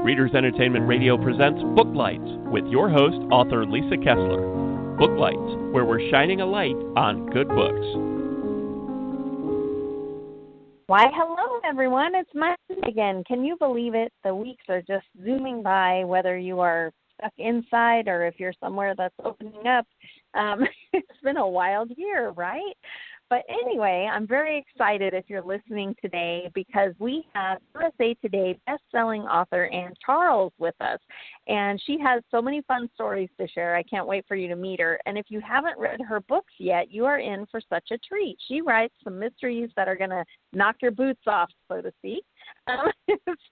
Readers Entertainment Radio presents Booklights with your host, author Lisa Kessler. Booklights, where we're shining a light on good books. Why, hello, everyone. It's Monday again. Can you believe it? The weeks are just zooming by, whether you are stuck inside or if you're somewhere that's opening up. It's been a wild year, right? But anyway, I'm very excited if you're listening today because we have USA Today best-selling author Ann Charles with us. And she has so many fun stories to share. I can't wait for you to meet her. And if you haven't read her books yet, you are in for such a treat. She writes some mysteries that are going to knock your boots off, so to speak.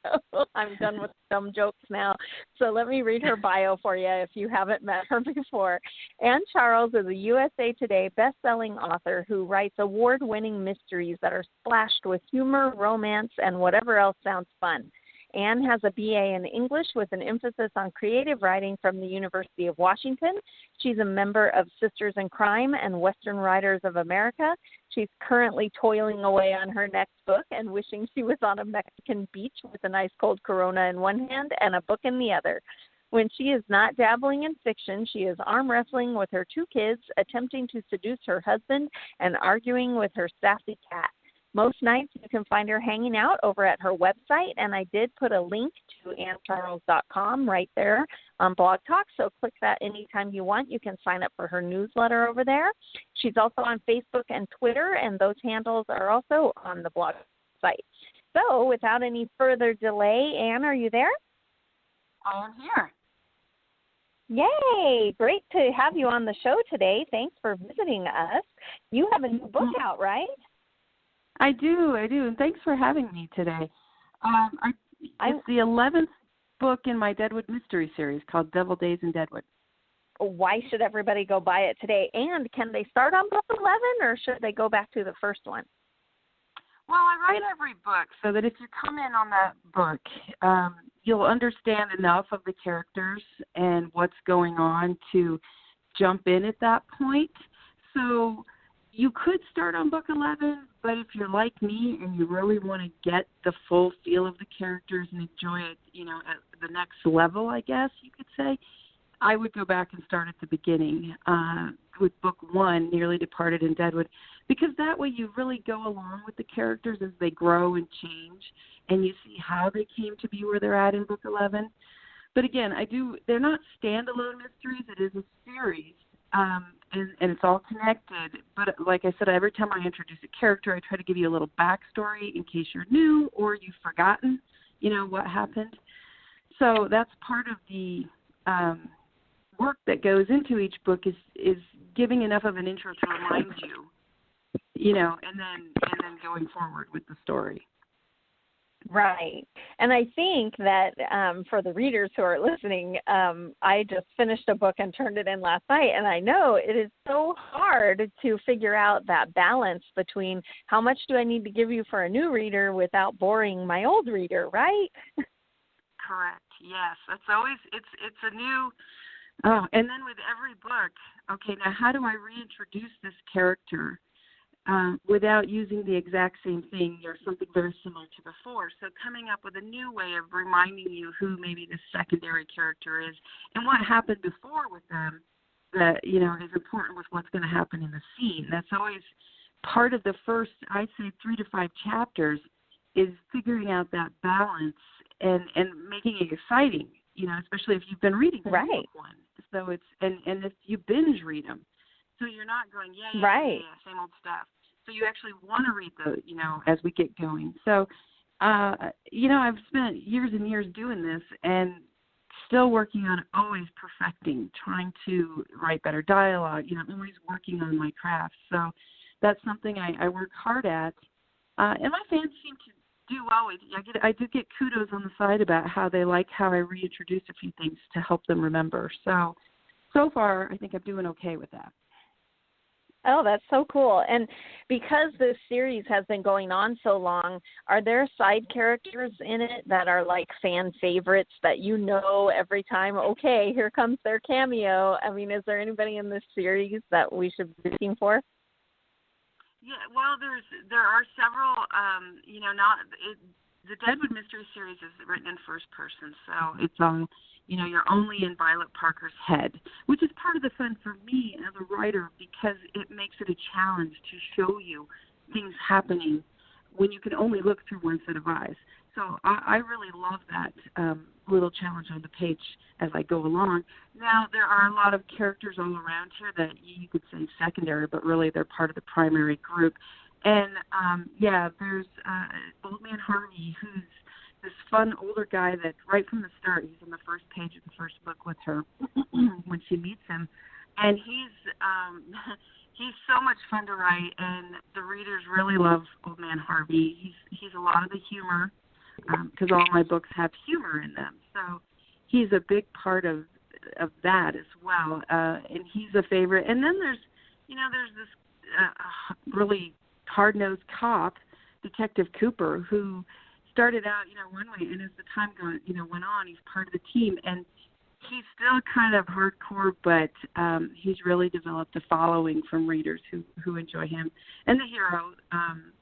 So I'm done with dumb jokes now. So let me read her bio for you if you haven't met her before. Ann Charles is a USA Today best-selling author who writes award-winning mysteries that are splashed with humor, romance, and whatever else sounds fun. Ann has a BA in English with an emphasis on creative writing from the University of Washington. She's a member of Sisters in Crime and Western Writers of America. She's currently toiling away on her next book and wishing she was on a Mexican beach with a nice cold Corona in one hand and a book in the other. When she is not dabbling in fiction, she is arm wrestling with her two kids, attempting to seduce her husband, and arguing with her sassy cat. Most nights you can find her hanging out over at her website, and I did put a link to anncharles.com right there on Blog Talk, so click that anytime you want. You can sign up for her newsletter over there. She's also on Facebook and Twitter, and those handles are also on the blog site. So without any further delay, Ann, are you there? I'm here. Yay! Great to have you on the show today. Thanks for visiting us. You have a new book out, right? I do, and thanks for having me today. It's the 11th book in my Deadwood Mystery series called Devil Days in Deadwood. Why should everybody go buy it today? And can they start on book 11, or should they go back to the first one? Well, I write every book so that if you come in on that book, you'll understand enough of the characters and what's going on to jump in at that point. So you could start on book 11, but if you're like me and you really want to get the full feel of the characters and enjoy it, at the next level, I guess you could say, I would go back and start at the beginning with book 1, Nearly Departed in Deadwood, because that way you really go along with the characters as they grow and change, and you see how they came to be where they're at in book 11. But again, they're not standalone mysteries. It is a series. And it's all connected. But like I said, every time I introduce a character, I try to give you a little backstory in case you're new or you've forgotten, what happened. So that's part of the work that goes into each book is giving enough of an intro to remind you, and then going forward with the story. Right. And I think that for the readers who are listening, I just finished a book and turned it in last night, and I know it is so hard to figure out that balance between how much do I need to give you for a new reader without boring my old reader, right? Correct. Yes. That's always, it's a new, and then with every book, okay, now how do I reintroduce this character without using the exact same thing or something very similar to before? So coming up with a new way of reminding you who maybe the secondary character is and what happened before with them that, is important with what's going to happen in the scene. That's always part of the first, I'd say, 3 to 5 chapters is figuring out that balance and making it exciting, especially if you've been reading the book one. So it's, and if you binge read them, so you're not going, yeah, same old stuff. So you actually want to read as we get going. So, I've spent years and years doing this and still working on always perfecting, trying to write better dialogue, always working on my craft. So that's something I work hard at. And my fans seem to do well. I do get kudos on the side about how they like how I reintroduce a few things to help them remember. So far, I think I'm doing okay with that. Oh, that's so cool. And because this series has been going on so long, are there side characters in it that are like fan favorites that every time, okay, here comes their cameo? I mean, is there anybody in this series that we should be looking for? Yeah, well, there are several, The Deadwood Mystery Series is written in first person, so it's all, you're only in Violet Parker's head, which is part of the fun for me as a writer because it makes it a challenge to show you things happening when you can only look through one set of eyes. So I really love that little challenge on the page as I go along. Now, there are a lot of characters all around here that you could say secondary, but really they're part of the primary group. And, there's Old Man Harvey, who's this fun older guy that right from the start, he's on the first page of the first book with her when she meets him. And he's so much fun to write, and the readers really love Old Man Harvey. He's a lot of the humor, because all my books have humor in them. So he's a big part of that as well, and he's a favorite. And then there's this really hard-nosed cop, Detective Cooper, who started out, one way, and as the time went on, he's part of the team, and he's still kind of hardcore, but he's really developed a following from readers who enjoy him. And the hero,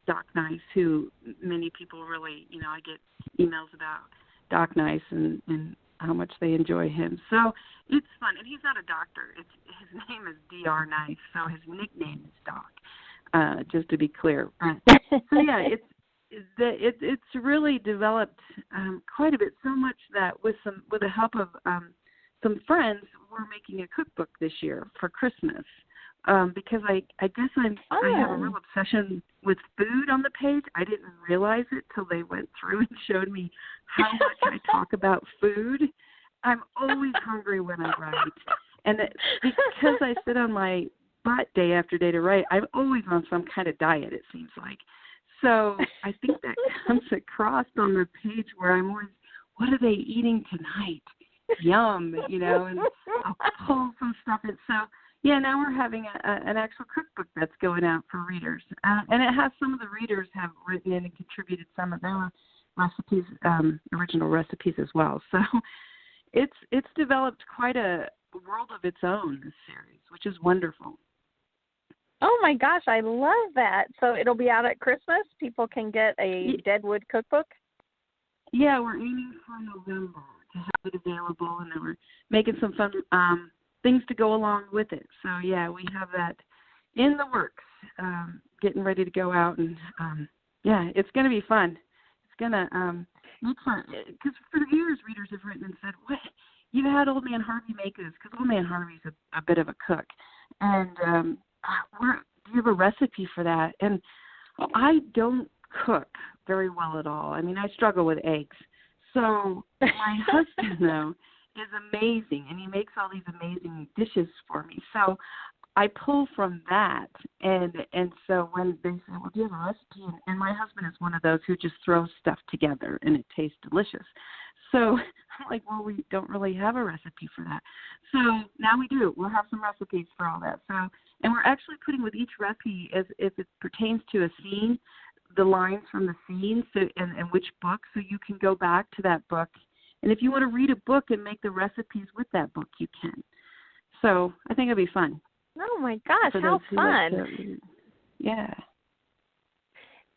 Doc Nice, who many people really, I get emails about Doc Nice and how much they enjoy him. So it's fun. And he's not a doctor. His name is D.R. Nice, so his nickname is Doc, just to be clear. So, yeah, it's really developed quite a bit, so much that with the help of some friends, we're making a cookbook this year for Christmas, because I guess I have a real obsession with food on the page. I didn't realize it till they went through and showed me how much I talk about food. I'm always hungry when I write, and because I sit on my butt day after day to write, I'm always on some kind of diet, it seems like. So I think that comes across on the page where I'm always, what are they eating tonight? Yum, and I'll pull some stuff in. So, now we're having an actual cookbook that's going out for readers. And it has some of the readers have written in and contributed some of their recipes, original recipes as well. So it's developed quite a world of its own, this series, which is wonderful. Oh, my gosh, I love that. So it'll be out at Christmas? People can get a Deadwood cookbook? Yeah, we're aiming for November to have it available, and then we're making some fun things to go along with it. So, yeah, we have that in the works, getting ready to go out. And, it's going to be fun. It's going to be fun. Because for years, readers have written and said, what? You had Old Man Harvey make this, because Old Man Harvey's a bit of a cook. And do you have a recipe for that? And I don't cook very well at all. I mean, I struggle with eggs. So my husband, though, is amazing, and he makes all these amazing dishes for me. So I pull from that, and so when they say, well, do you have a recipe? And my husband is one of those who just throws stuff together, and it tastes delicious. So I'm like, well, we don't really have a recipe for that. So now we do. We'll have some recipes for all that. So, and we're actually putting with each recipe, as if it pertains to a scene, the lines from the scene, so and which book, so you can go back to that book. And if you want to read a book and make the recipes with that book, you can. So I think it'll be fun. Oh, my gosh, how fun. Yeah.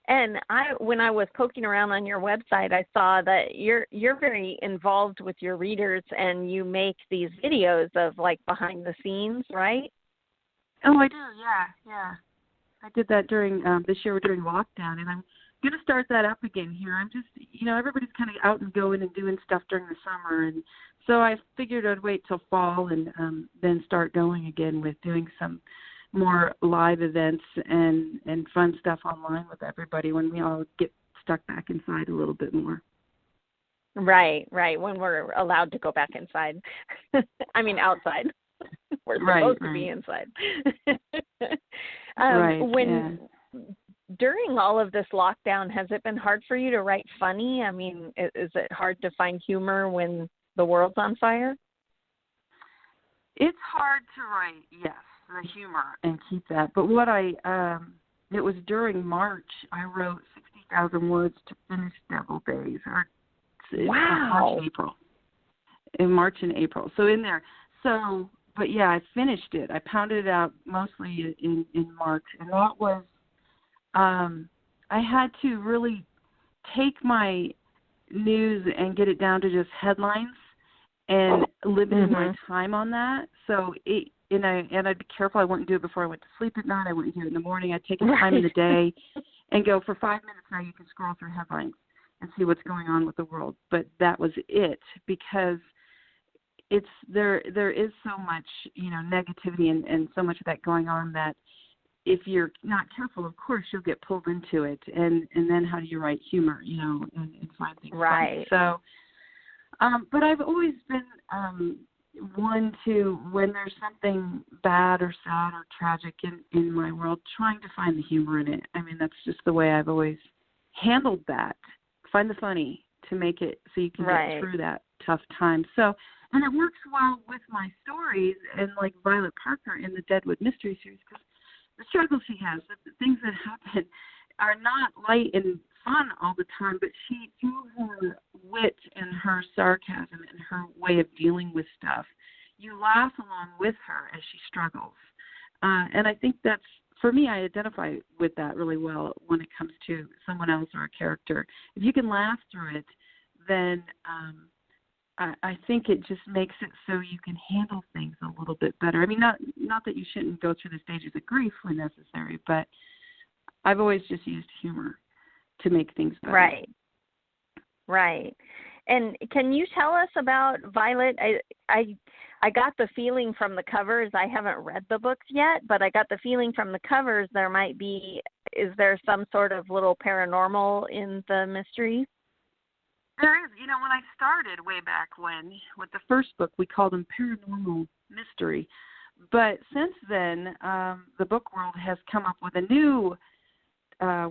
And when I was poking around on your website, I saw that you're very involved with your readers, and you make these videos of, like, behind the scenes, right? Oh, I do, yeah. I did that during this year during lockdown, and I'm going to start that up again here. I'm just, everybody's kind of out and going and doing stuff during the summer, and so I figured I'd wait till fall and then start going again with doing some more live events and fun stuff online with everybody when we all get stuck back inside a little bit more. Right, when we're allowed to go back inside. I mean, outside. We're supposed to be inside. During all of this lockdown, has it been hard for you to write funny? I mean, is it hard to find humor when the world's on fire? It's hard to write, yes, the humor and keep that. But what it was during March, I wrote 60,000 words to finish Devil Days. Wow. In March and April. So in there. So, but yeah, I finished it. I pounded it out mostly in March. And that was, I had to really take my news and get it down to just headlines and limiting my time on that. So I'd be careful. I wouldn't do it before I went to sleep at night. I wouldn't do it in the morning. I'd take a time in the day and go for 5 minutes. Now you can scroll through headlines and see what's going on with the world. But that was it, because there is so much, negativity and so much of that going on that if you're not careful, of course, you'll get pulled into it. And then how do you write humor, and find things funny. So, but I've always been one to, when there's something bad or sad or tragic in my world, trying to find the humor in it. I mean, that's just the way I've always handled that. Find the funny to make it so you can get through that tough time. So, and it works well with my stories, and like Violet Parker in the Deadwood Mystery Series, because the struggles she has, the things that happen are not light and fun all the time, but she, through her wit and her sarcasm and her way of dealing with stuff, you laugh along with her as she struggles. And I think that's, for me, I identify with that really well when it comes to someone else or a character. If you can laugh through it, then I think it just makes it so you can handle things a little bit better. I mean, not that you shouldn't go through the stages of grief when necessary, but I've always just used humor to make things better. Right. And can you tell us about Violet? I got the feeling from the covers, I haven't read the books yet, but I got the feeling from the covers is there some sort of little paranormal in the mystery? There is. When I started way back when, with the first book, we called them paranormal mystery. But since then, the book world has come up with a new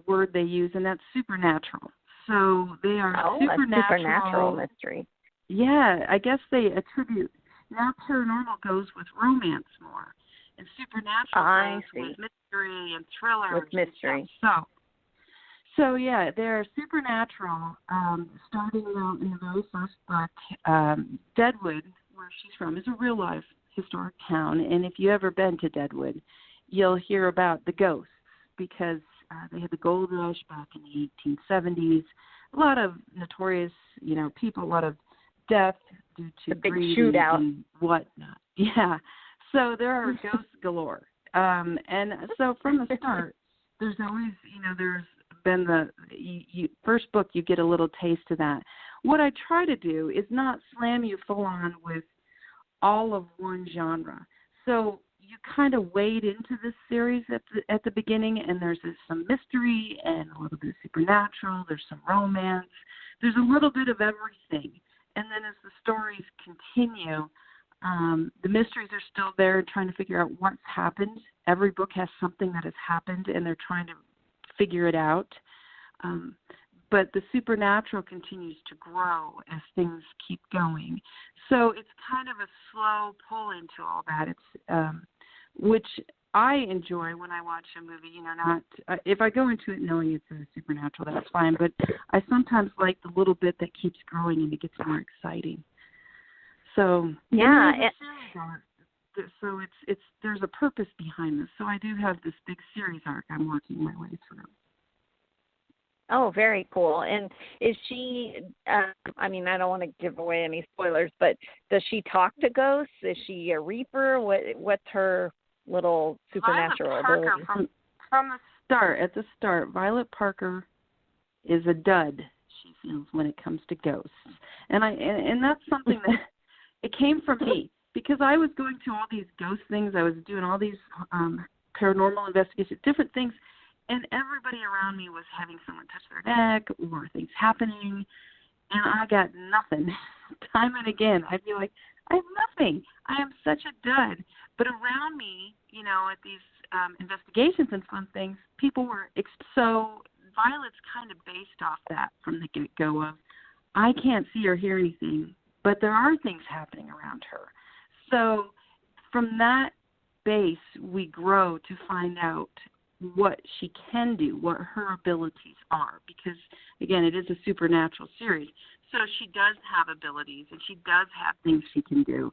word they use, and that's supernatural. So they are supernatural mystery. Yeah, I guess they attribute, now paranormal goes with romance more, and supernatural goes with mystery and thriller. With mystery. So yeah, they're supernatural, starting out in the very first book. Deadwood, where she's from, is a real-life historic town, and if you've ever been to Deadwood, you'll hear about the ghosts, because they had the gold rush back in the 1870s. A lot of notorious, people, a lot of death due to greed and whatnot. Yeah, so there are ghosts galore. And so from the start, there's always, there's been the first book, you get a little taste of that. What I try to do is not slam you full on with all of one genre. So you kind of wade into this series at the beginning, and there's some mystery and a little bit of supernatural. There's some romance. There's a little bit of everything. And then as the stories continue, the mysteries are still there, trying to figure out what's happened. Every book has something that has happened, and they're trying to figure it out. But the supernatural continues to grow as things keep going. So it's kind of a slow pull into all that. It's which I enjoy when I watch a movie. Not if I go into it knowing it's a supernatural, that's fine. But I sometimes like the little bit that keeps growing and it gets more exciting. So yeah. So it's there's a purpose behind this. So I do have this big series arc I'm working my way through. Oh, very cool. And is she, I don't want to give away any spoilers, but does she talk to ghosts? Is she a reaper? What's her little supernatural ability? From the start, Violet Parker is a dud, she feels, when it comes to ghosts. And that's something that it came from me, because I was going to all these ghost things. I was doing all these paranormal investigations, different things. And everybody around me was having someone touch their neck or things happening, and I got nothing. Time and again, I'd be like, I have nothing. I am such a dud. But around me, at these investigations and fun things, people were so Violet's kind of based off that from the get-go of, I can't see or hear anything, but there are things happening around her. So from that base, we grow to find out what she can do, what her abilities are, because, again, it is a supernatural series. So she does have abilities, and she does have things she can do.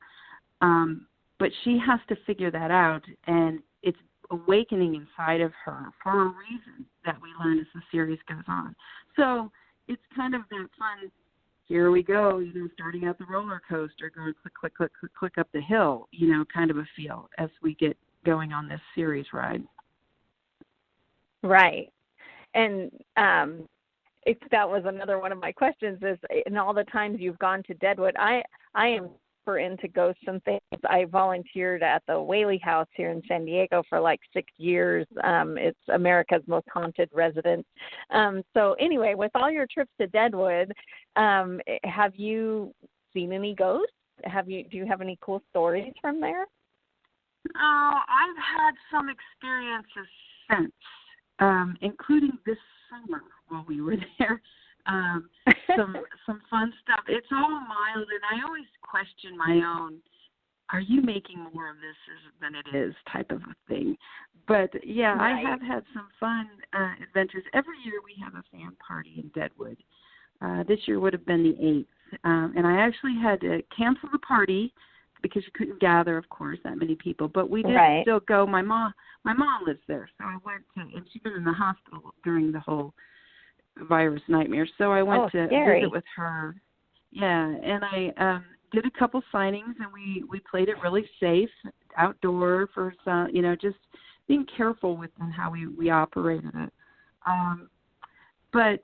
But she has to figure that out, and it's awakening inside of her for a reason that we learn as the series goes on. So it's kind of that fun here we go, starting out the roller coaster, going click, click, click, click, click up the hill, kind of a feel as we get going on this series ride. Right. And that was another one of my questions is, in all the times you've gone to Deadwood, I am super into ghosts and things. I volunteered at the Whaley House here in San Diego for like 6 years. It's America's most haunted residence. So anyway, with all your trips to Deadwood, have you seen any ghosts? Do you have any cool stories from there? Oh, I've had some experiences since, including this summer while we were there. Some fun stuff. It's all mild, and I always question my own, are you making more of this than it is type of a thing. But, yeah, right. I have had some fun adventures. Every year we have a fan party in Deadwood. This year would have been the 8th. And I actually had to cancel the party because you couldn't gather, of course, that many people. But we did still go. My mom lives there, so I went to, and she's been in the hospital during the whole virus nightmare. So I went to visit with her. Yeah, and I did a couple signings, and we played it really safe, outdoor for some, just being careful with how we operated it. But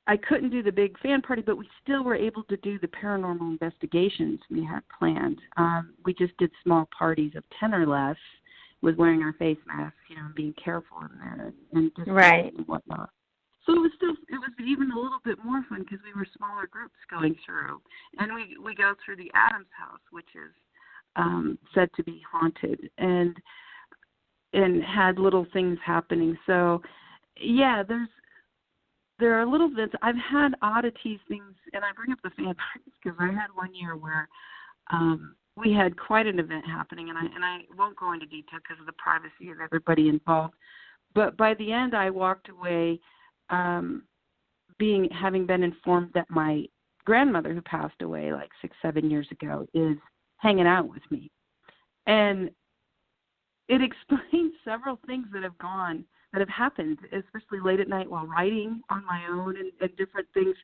I couldn't do the big fan party, but we still were able to do the paranormal investigations we had planned. We just did small parties of 10 or less with wearing our face masks, and being careful in there and just and whatnot. So it was even a little bit more fun because we were smaller groups going through. And we go through the Adams house, which is said to be haunted, and had little things happening. So, yeah, there are little bits. I've had oddities, things, and I bring up the fan parties because I had one year where we had quite an event happening, and I won't go into detail because of the privacy of everybody involved. But by the end, I walked away having been informed that my grandmother, who passed away like 6-7 years ago, is hanging out with me. And it explains several things that have happened, especially late at night while writing on my own and different things.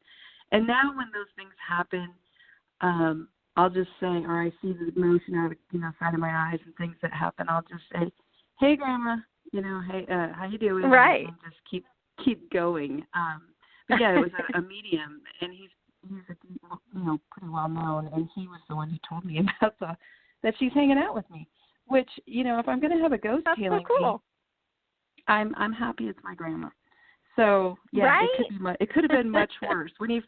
And now when those things happen, I'll just say, or I see the motion out of side of my eyes and things that happen, I'll just say, hey, Grandma, hey, how you doing? Right. And just keep going. But yeah, it was a medium, and he's pretty well known, and he was the one who told me about that she's hanging out with me. Which, if I'm going to have a ghost healing, so cool. I'm happy it's my grandma. So yeah, it could have been much worse. When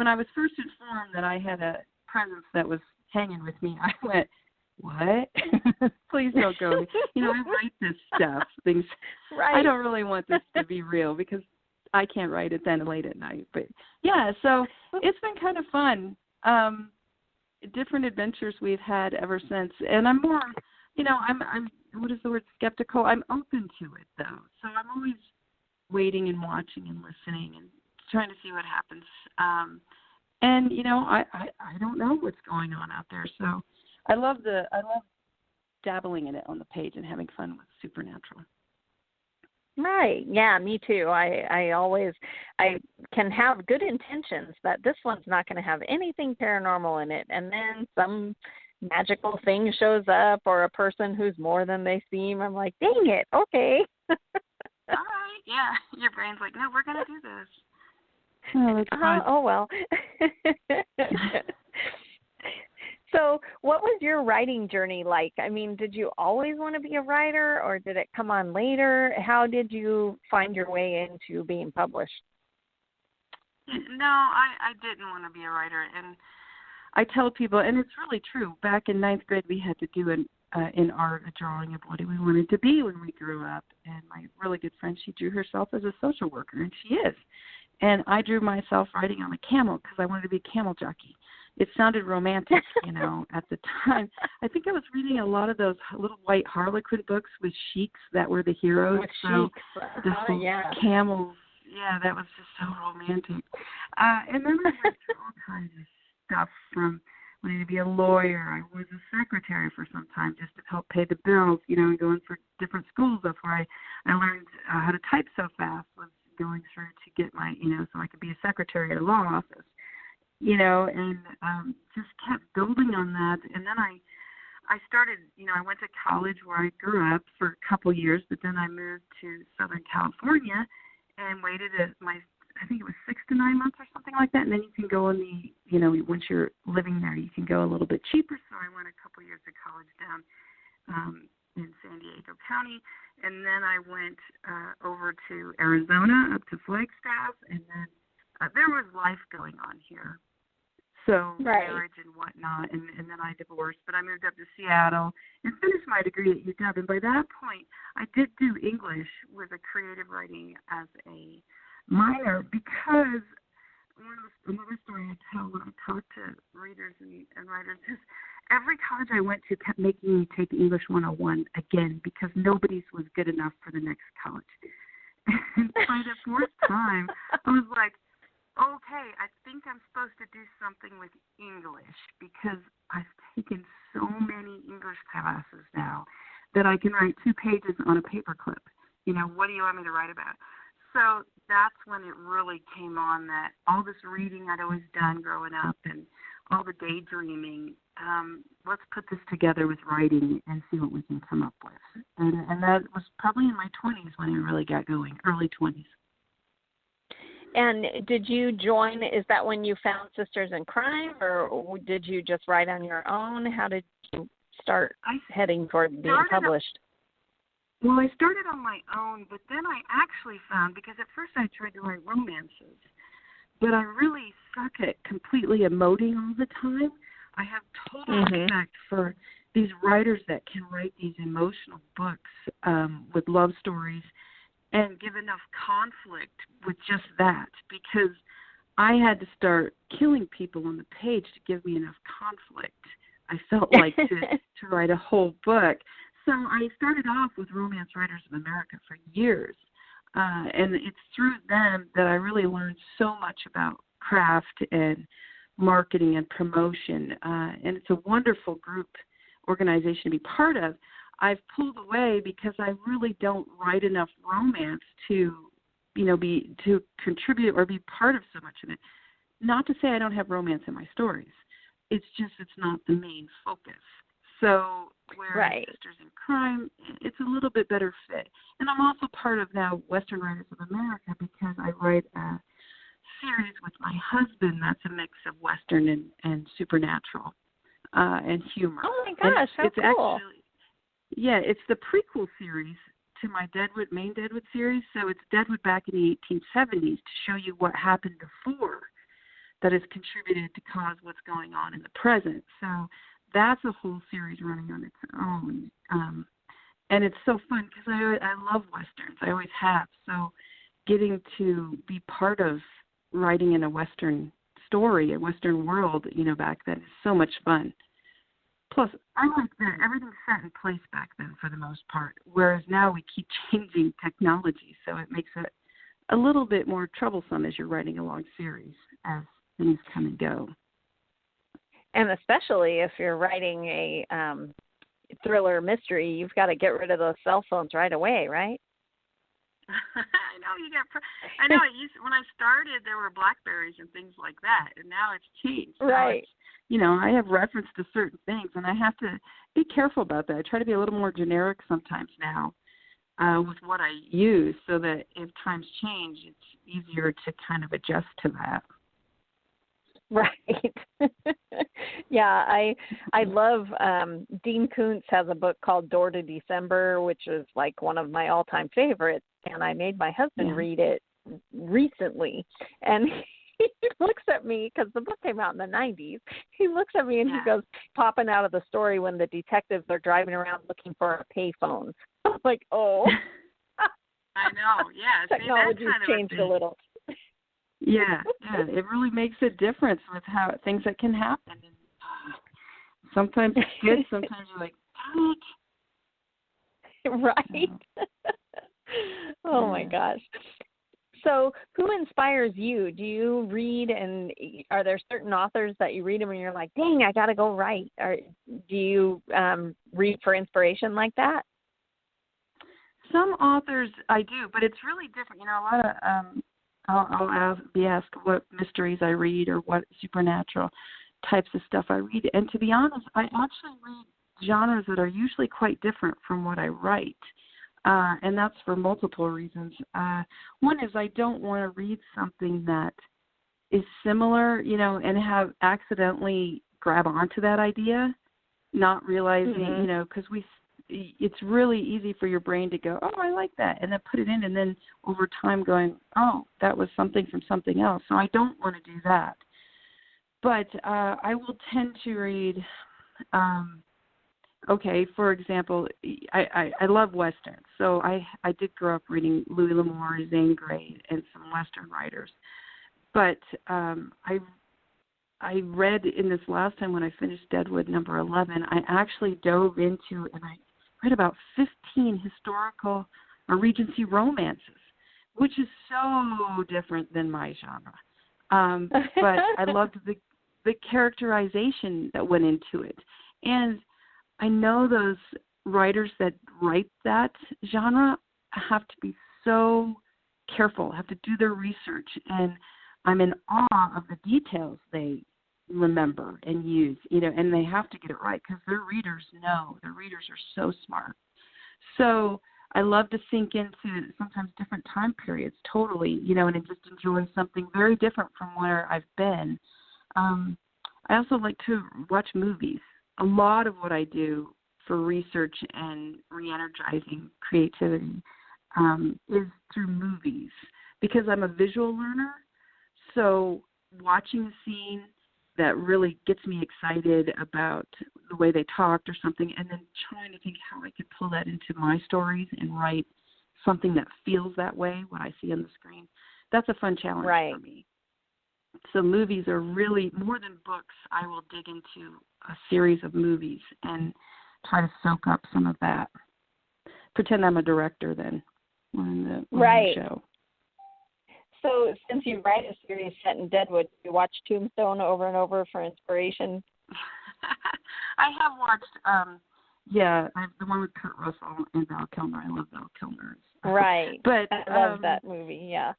I was first informed that I had a presence that was hanging with me, I went, what? Please don't go. I write this stuff. Things. Right. I don't really want this to be real because I can't write it then late at night. But yeah, so it's been kind of fun. Different adventures we've had ever since, and I'm more, I'm what is the word, skeptical? I'm open to it though, so I'm always waiting and watching and listening and trying to see what happens. And I don't know what's going on out there, so I love dabbling in it on the page and having fun with supernatural. Right. Yeah, me too. I can have good intentions that this one's not going to have anything paranormal in it, and then some magical thing shows up or a person who's more than they seem. I'm like, dang it, okay. All right, yeah. Your brain's like, no, we're going to do this. Oh, that's fun. Oh, well. So what was your writing journey like? I mean, did you always want to be a writer, or did it come on later? How did you find your way into being published? No, I didn't want to be a writer. And I tell people, and it's really true, back in 9th grade we had to do in art a drawing of what we wanted to be when we grew up. And my really good friend, she drew herself as a social worker, and she is. And I drew myself riding on a camel because I wanted to be a camel jockey. It sounded romantic, at the time. I think I was reading a lot of those little white Harlequin books with sheiks that were the heroes. With so sheiks. Camels, that was just so romantic. And then I went through all kinds of stuff, from wanting to be a lawyer. I was a secretary for some time just to help pay the bills, and going for different schools. That's where I learned how to type so fast, was going through to get my, so I could be a secretary at a law office. and just kept building on that. And then I started, I went to college where I grew up for a couple years, but then I moved to Southern California and waited I think it was 6 to 9 months or something like that. And then you can go once you're living there, you can go a little bit cheaper. So I went a couple years of college down in San Diego County. And then I went over to Arizona, up to Flagstaff. And then there was life going on here. So marriage and whatnot, and then I divorced, but I moved up to Seattle and finished my degree at UW. And by that point, I did do English with a creative writing as a minor, because another story I tell when I talk to readers and writers is every college I went to kept making me take English 101 again, because nobody's was good enough for the next college. And by the fourth time, I was like, okay, I think I'm supposed to do something with English, because I've taken so many English classes now that I can write 2 pages on a paperclip. What do you want me to write about? So that's when it really came on, that all this reading I'd always done growing up and all the daydreaming, let's put this together with writing and see what we can come up with. And that was probably in my 20s when it really got going, early 20s. And did you join, is that when you found Sisters in Crime, or did you just write on your own? How did you start heading toward being published? Well, I started on my own, but then I actually found, because at first I tried to write romances, but I really suck at completely emoting all the time. I have total respect for these writers that can write these emotional books with love stories and give enough conflict with just that, because I had to start killing people on the page to give me enough conflict, I felt like, to write a whole book. So I started off with Romance Writers of America for years, and it's through them that I really learned so much about craft and marketing and promotion, and it's a wonderful group organization to be part of. I've pulled away because I really don't write enough romance to contribute or be part of so much of it. Not to say I don't have romance in my stories. It's just it's not the main focus. So where Sisters in Crime, it's a little bit better fit. And I'm also part of now Western Writers of America, because I write a series with my husband that's a mix of Western and supernatural and humor. Oh my gosh, how cool. It's the prequel series to my main Deadwood series. So it's Deadwood back in the 1870s to show you what happened before that has contributed to cause what's going on in the present. So that's a whole series running on its own. And it's so fun because I love Westerns. I always have. So getting to be part of writing in a Western story, a Western world, back then is so much fun. Plus, I like that everything's set in place back then for the most part, whereas now we keep changing technology, so it makes it a little bit more troublesome as you're writing a long series as things come and go. And especially if you're writing a thriller mystery, you've got to get rid of those cell phones right away, right? I know. When I started, there were Blackberries and things like that, and now it's changed. So right. I have reference to certain things, and I have to be careful about that. I try to be a little more generic sometimes now with what I use, so that if times change, it's easier to kind of adjust to that. Right. Yeah, I love Dean Koontz has a book called Door to December, which is like one of my all-time favorites, and I made my husband read it recently, and he looks at me, because the book came out in the 90s, he looks at me and he goes, popping out of the story when the detectives are driving around looking for a payphone. I'm like, oh. I know, yeah. Technology's changed a little. Yeah, it really makes a difference with how things that can happen. And, sometimes it's good, sometimes you're like, right. Oh my gosh. So who inspires you? Do you read, and are there certain authors that you read them and you're like, dang, I got to go write? Or do you read for inspiration like that? Some authors I do, but it's really different. A lot of I'll be asked what mysteries I read or what supernatural types of stuff I read. And to be honest, I actually read genres that are usually quite different from what I write. And that's for multiple reasons. One is I don't want to read something that is similar, and have accidentally grab onto that idea, not realizing, because it's really easy for your brain to go, oh, I like that, and then put it in, and then over time going, oh, that was something from something else. So I don't want to do that. But I will tend to read, for example, I love Westerns. So I did grow up reading Louis L'Amour, Zane Grey, and some Western writers. But I read in this last time when I finished Deadwood number 11, I actually dove into and I read about 15 historical or Regency romances, which is so different than my genre. But I loved the characterization that went into it. And I know those writers that write that genre have to be so careful, have to do their research, and I'm in awe of the details they remember and use, and they have to get it right because their readers know. Their readers are so smart. So I love to sink into sometimes different time periods totally, and just enjoy something very different from where I've been. I also like to watch movies. A lot of what I do for research and re-energizing creativity is through movies because I'm a visual learner. So watching a scene that really gets me excited about the way they talked or something, and then trying to think how I could pull that into my stories and write something that feels that way, what I see on the screen, that's a fun challenge for me. So movies are really, more than books, I will dig into a series of movies and try to soak up some of that. Pretend I'm a director then on the show. So since you write a series set in Deadwood, you watch Tombstone over and over for inspiration? I have watched, the one with Kurt Russell and Val Kilmer. I love Val Kilmer. Right. But I love that movie, yeah.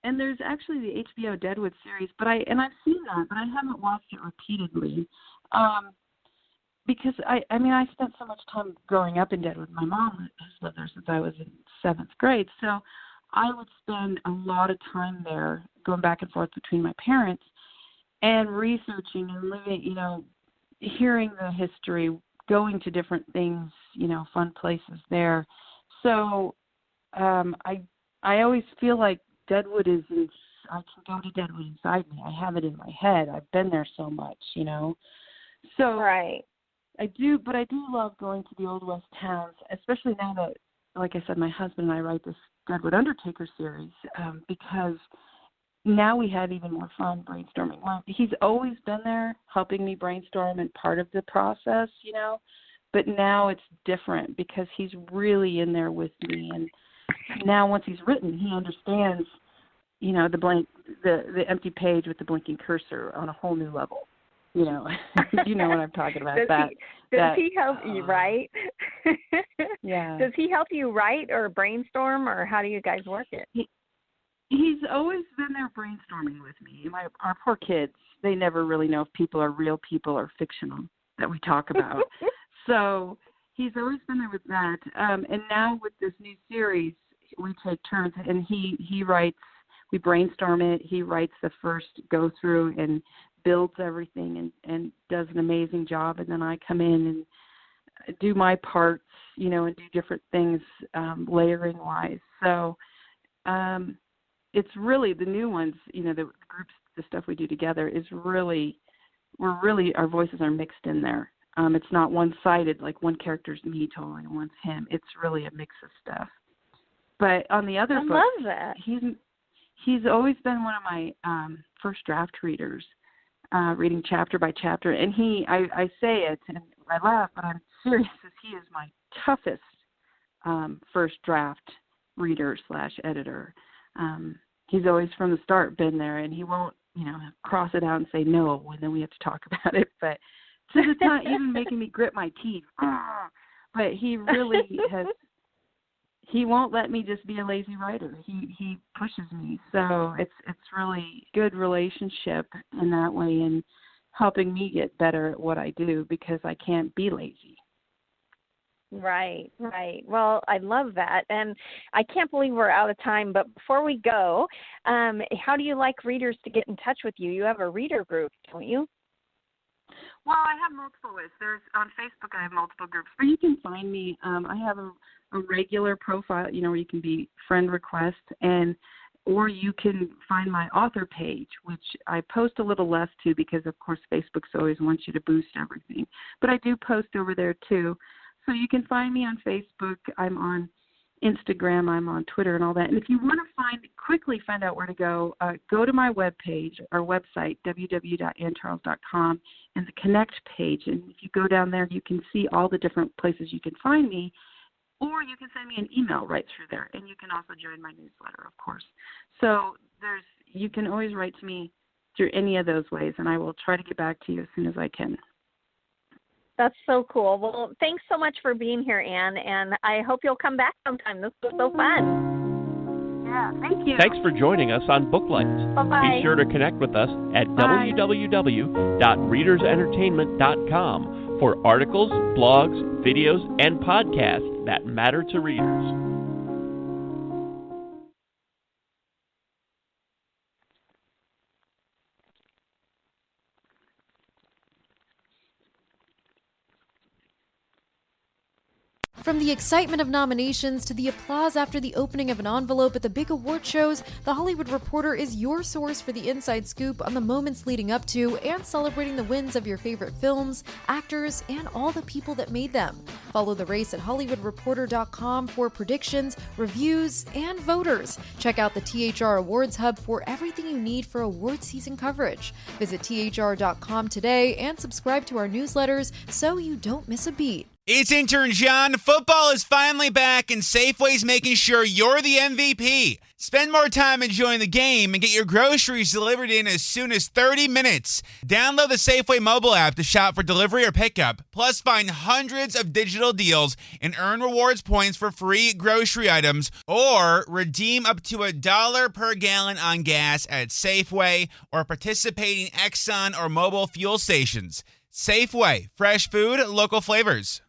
And there's actually the HBO Deadwood series, but I've seen that, but I haven't watched it repeatedly. Because I spent so much time growing up in Deadwood. My mom has lived there since I was in 7th grade, so I would spend a lot of time there going back and forth between my parents and researching and living, hearing the history, going to different things, fun places there. So I always feel like Deadwood I can go to Deadwood inside me. I have it in my head. I've been there so much, So I do love going to the Old West towns, especially now that, like I said, my husband and I write this Deadwood Undertaker series because now we have even more fun brainstorming. Well, he's always been there helping me brainstorm and part of the process, but now it's different because he's really in there with me. And now once he's written, he understands, the empty page with the blinking cursor on a whole new level. You know what I'm talking about. Does he help you write? Yeah. Does he help you write or brainstorm, or how do you guys work it? He's always been there brainstorming with me. Our poor kids, they never really know if people are real people or fictional that we talk about. So he's always been there with that. And now with this new series, we take turns, and he writes. We brainstorm it. He writes the first go through and builds everything and does an amazing job, and then I come in and do my parts, and do different things layering wise. So it's really the new ones, the groups, the stuff we do together is really, our voices are mixed in there. It's not one-sided, like one character's me totally and one's him. It's really a mix of stuff. But on the other books, love that. He's always been one of my first draft readers. Reading chapter by chapter, and I say it and I laugh, but I'm serious as he is my toughest first draft reader / editor. He's always from the start been there, and he won't cross it out and say no, and then we have to talk about it. But to the time, even making me grit my teeth. But he really has he won't let me just be a lazy writer. He pushes me. So it's really good relationship in that way, and helping me get better at what I do because I can't be lazy. Right. Well, I love that. And I can't believe we're out of time, but before we go, how do you like readers to get in touch with you? You have a reader group, don't you? Well, I have multiple ways. On Facebook, I have multiple groups, but you can find me. I have a regular profile, where you can be friend request, or you can find my author page, which I post a little less to because, of course, Facebook's always wants you to boost everything. But I do post over there, too. So you can find me on Facebook. I'm on Instagram. I'm on Twitter and all that. And if you want to quickly find out where to go to my webpage, our website, www.anncharles.com, and the Connect page. And if you go down there, you can see all the different places you can find me. Or you can send me an email right through there. And you can also join my newsletter, of course. So you can always write to me through any of those ways, and I will try to get back to you as soon as I can. That's so cool. Well, thanks so much for being here, Ann, and I hope you'll come back sometime. This was so fun. Yeah, thank you. Thanks for joining us on Booklights. Bye-bye. Be sure to connect with us at www.readersentertainment.com for articles, blogs, videos, and podcasts that matter to readers. From the excitement of nominations to the applause after the opening of an envelope at the big award shows, The Hollywood Reporter is your source for the inside scoop on the moments leading up to and celebrating the wins of your favorite films, actors, and all the people that made them. Follow the race at HollywoodReporter.com for predictions, reviews, and voters. Check out the THR Awards Hub for everything you need for award season coverage. Visit THR.com today and subscribe to our newsletters so you don't miss a beat. It's intern John. Football is finally back, and Safeway's making sure you're the MVP. Spend more time enjoying the game and get your groceries delivered in as soon as 30 minutes. Download the Safeway mobile app to shop for delivery or pickup, plus find hundreds of digital deals and earn rewards points for free grocery items, or redeem up to $1 per gallon on gas at Safeway or participating Exxon or Mobil fuel stations. Safeway, fresh food, local flavors.